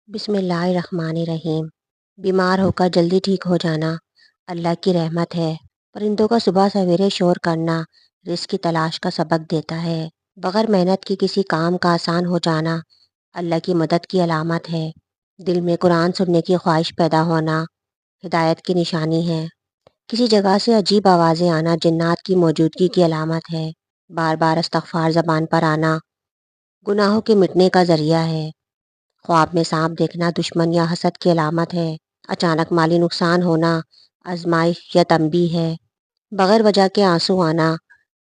بسم اللہ الرحمن الرحیم۔ بیمار ہو کر جلدی ٹھیک ہو جانا اللہ کی رحمت ہے۔ پرندوں کا صبح سویرے شور کرنا رزق کی تلاش کا سبق دیتا ہے۔ بغیر محنت کی کسی کام کا آسان ہو جانا اللہ کی مدد کی علامت ہے۔ دل میں قرآن سننے کی خواہش پیدا ہونا ہدایت کی نشانی ہے۔ کسی جگہ سے عجیب آوازیں آنا جنات کی موجودگی کی علامت ہے۔ بار بار استغفار زبان پر آنا گناہوں کے مٹنے کا ذریعہ ہے۔ خواب میں سانپ دیکھنا دشمن یا حسد کی علامت ہے۔ اچانک مالی نقصان ہونا آزمائش یا تنبیہ ہے۔ بغیر وجہ کے آنسو آنا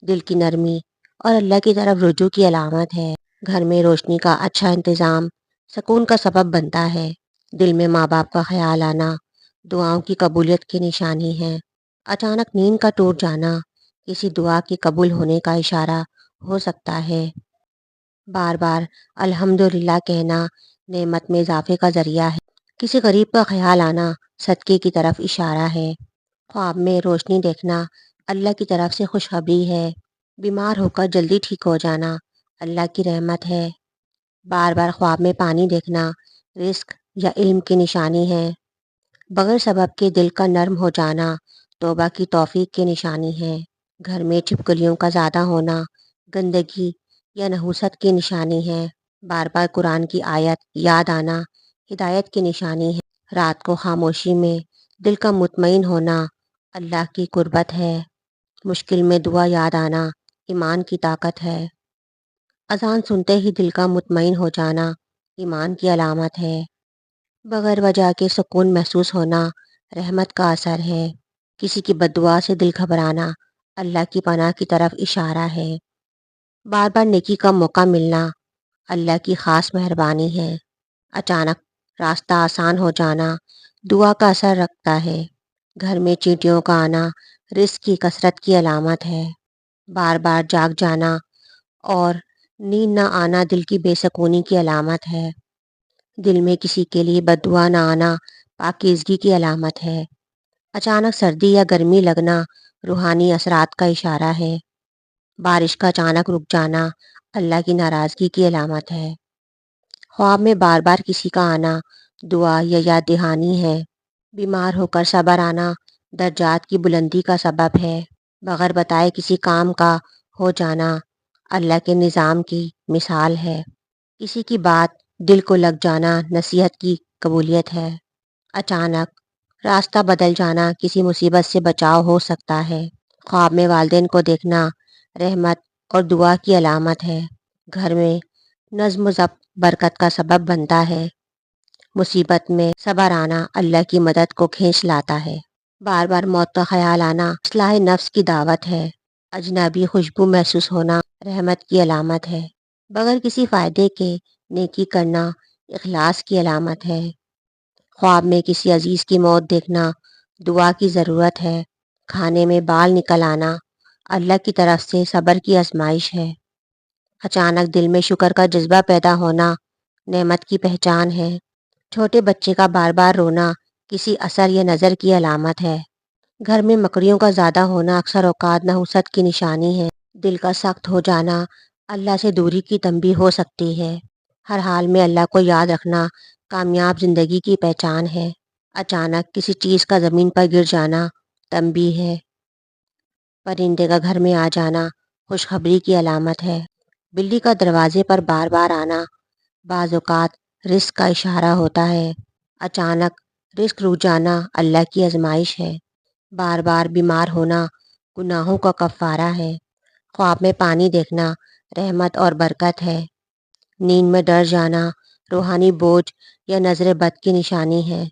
دل کی نرمی اور اللہ کی طرف رجوع کی علامت ہے۔ گھر میں روشنی کا اچھا انتظام سکون کا سبب بنتا ہے۔ دل میں ماں باپ کا خیال آنا دعاؤں کی قبولیت کی نشانی ہے۔ اچانک نیند کا ٹوٹ جانا کسی دعا کے قبول ہونے کا اشارہ ہو سکتا ہے۔ بار بار الحمدللہ کہنا نعمت میں اضافے کا ذریعہ ہے۔ کسی غریب کا خیال آنا صدقے کی طرف اشارہ ہے۔ خواب میں روشنی دیکھنا اللہ کی طرف سے خوشخبری ہے۔ بیمار ہو کر جلدی ٹھیک ہو جانا اللہ کی رحمت ہے۔ بار بار خواب میں پانی دیکھنا رزق یا علم کی نشانی ہے۔ بغیر سبب کے دل کا نرم ہو جانا توبہ کی توفیق کی نشانی ہے۔ گھر میں چھپکلیوں کا زیادہ ہونا گندگی یا نحوست کی نشانی ہے۔ بار بار قرآن کی آیت یاد آنا ہدایت کی نشانی ہے۔ رات کو خاموشی میں دل کا مطمئن ہونا اللہ کی قربت ہے۔ مشکل میں دعا یاد آنا ایمان کی طاقت ہے۔ اذان سنتے ہی دل کا مطمئن ہو جانا ایمان کی علامت ہے۔ بغیر وجہ کے سکون محسوس ہونا رحمت کا اثر ہے۔ کسی کی بد دعا سے دل گھبرانا اللہ کی پناہ کی طرف اشارہ ہے۔ بار بار نیکی کا موقع ملنا اللہ کی خاص مہربانی ہے۔ اچانک راستہ آسان ہو جانا دعا کا اثر رکھتا ہے۔ گھر میں چینٹیوں کا آنا رزق کی کثرت کی علامت ہے۔ بار بار جاگ جانا اور نیند نہ آنا دل کی بے سکونی کی علامت ہے۔ دل میں کسی کے لیے بد دعا نہ آنا پاکیزگی کی علامت ہے۔ اچانک سردی یا گرمی لگنا روحانی اثرات کا اشارہ ہے۔ بارش کا اچانک رک جانا اللہ کی ناراضگی کی علامت ہے۔ خواب میں بار بار کسی کا آنا دعا یا یاد دہانی ہے۔ بیمار ہو کر صبر آنا درجات کی بلندی کا سبب ہے۔ بغیر بتائے کسی کام کا ہو جانا اللہ کے نظام کی مثال ہے۔ کسی کی بات دل کو لگ جانا نصیحت کی قبولیت ہے۔ اچانک راستہ بدل جانا کسی مصیبت سے بچاؤ ہو سکتا ہے۔ خواب میں والدین کو دیکھنا رحمت اور دعا کی علامت ہے۔ گھر میں نظم و ضبط برکت کا سبب بنتا ہے۔ مصیبت میں صبر آنا اللہ کی مدد کو کھینچ لاتا ہے۔ بار بار موت کا خیال آنا اصلاح نفس کی دعوت ہے۔ اجنبی خوشبو محسوس ہونا رحمت کی علامت ہے۔ بغیر کسی فائدے کے نیکی کرنا اخلاص کی علامت ہے۔ خواب میں کسی عزیز کی موت دیکھنا دعا کی ضرورت ہے۔ کھانے میں بال نکل آنا اللہ کی طرف سے صبر کی آزمائش ہے۔ اچانک دل میں شکر کا جذبہ پیدا ہونا نعمت کی پہچان ہے۔ چھوٹے بچے کا بار بار رونا کسی اثر یا نظر کی علامت ہے۔ گھر میں مکڑیوں کا زیادہ ہونا اکثر اوقات نحوست کی نشانی ہے۔ دل کا سخت ہو جانا اللہ سے دوری کی تنبیہ ہو سکتی ہے۔ ہر حال میں اللہ کو یاد رکھنا کامیاب زندگی کی پہچان ہے۔ اچانک کسی چیز کا زمین پر گر جانا تنبیہ ہے۔ پرندے کا گھر میں آ جانا خوشخبری کی علامت ہے۔ بلی کا دروازے پر بار بار آنا بعض اوقات رزق کا اشارہ ہوتا ہے۔ اچانک رزق رک جانا اللہ کی آزمائش ہے۔ بار بار بیمار ہونا گناہوں کا کفارہ ہے۔ خواب میں پانی دیکھنا رحمت اور برکت ہے۔ نیند میں ڈر جانا روحانی بوجھ یا نظر بد کی نشانی ہے۔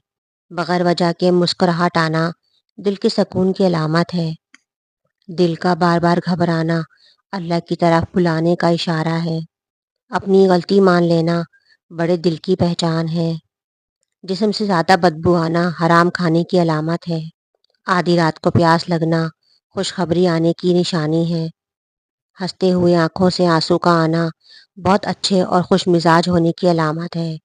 بغیر وجہ کے مسکراہٹ آنا دل کے سکون کی علامت ہے۔ دل کا بار بار گھبرانا اللہ کی طرف بلانے کا اشارہ ہے۔ اپنی غلطی مان لینا بڑے دل کی پہچان ہے۔ جسم سے زیادہ بدبو آنا حرام کھانے کی علامت ہے۔ آدھی رات کو پیاس لگنا خوشخبری آنے کی نشانی ہے۔ ہنستے ہوئے آنکھوں سے آنسو کا آنا بہت اچھے اور خوش مزاج ہونے کی علامت ہے۔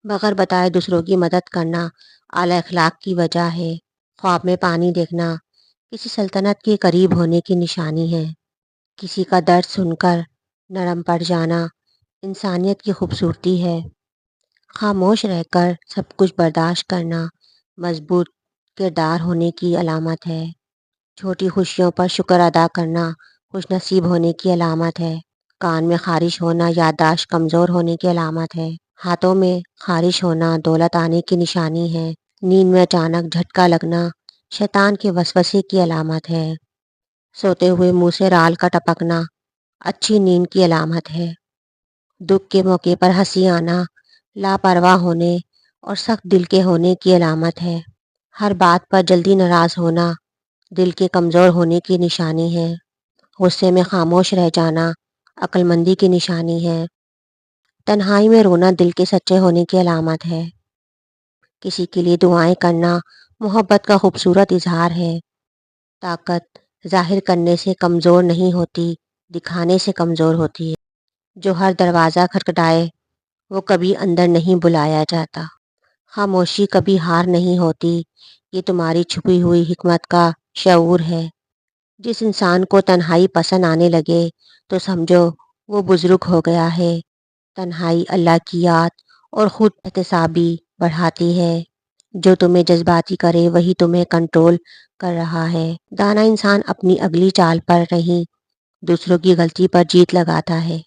بغیر بتائے دوسروں کی مدد کرنا اعلی اخلاق کی وجہ ہے۔ خواب میں پانی دیکھنا کسی سلطنت کے قریب ہونے کی نشانی ہے۔ کسی کا درد سن کر نرم پڑ جانا انسانیت کی خوبصورتی ہے۔ خاموش رہ کر سب کچھ برداشت کرنا مضبوط کردار ہونے کی علامت ہے۔ چھوٹی خوشیوں پر شکر ادا کرنا خوش نصیب ہونے کی علامت ہے۔ کان میں خارش ہونا یادداشت کمزور ہونے کی علامت ہے۔ ہاتھوں میں خارش ہونا دولت آنے کی نشانی ہے۔ نیند میں اچانک جھٹکا لگنا شیطان کے وسوسے کی علامت ہے۔ سوتے ہوئے منہ سے رال کا ٹپکنا اچھی نیند کی علامت ہے۔ دکھ کے موقع پر ہنسی آنا لاپرواہ ہونے اور سخت دل کے ہونے کی علامت ہے۔ ہر بات پر جلدی ناراض ہونا دل کے کمزور ہونے کی نشانی ہے۔ غصے میں خاموش رہ جانا عقل مندی کی نشانی ہے۔ تنہائی میں رونا دل کے سچے ہونے کی علامت ہے۔ کسی کے لیے دعائیں کرنا محبت کا خوبصورت اظہار ہے۔ طاقت ظاہر کرنے سے کمزور نہیں ہوتی، دکھانے سے کمزور ہوتی ہے۔ جو ہر دروازہ کھٹکھٹائے وہ کبھی اندر نہیں بلایا جاتا۔ خاموشی کبھی ہار نہیں ہوتی، یہ تمہاری چھپی ہوئی حکمت کا شعور ہے۔ جس انسان کو تنہائی پسند آنے لگے تو سمجھو وہ بزرگ ہو گیا ہے۔ تنہائی اللہ کی یاد اور خود احتسابی بڑھاتی ہے۔ جو تمہیں جذباتی کرے وہی تمہیں کنٹرول کر رہا ہے۔ دانا انسان اپنی اگلی چال پر نہیں دوسروں کی غلطی پر جیت لگاتا ہے۔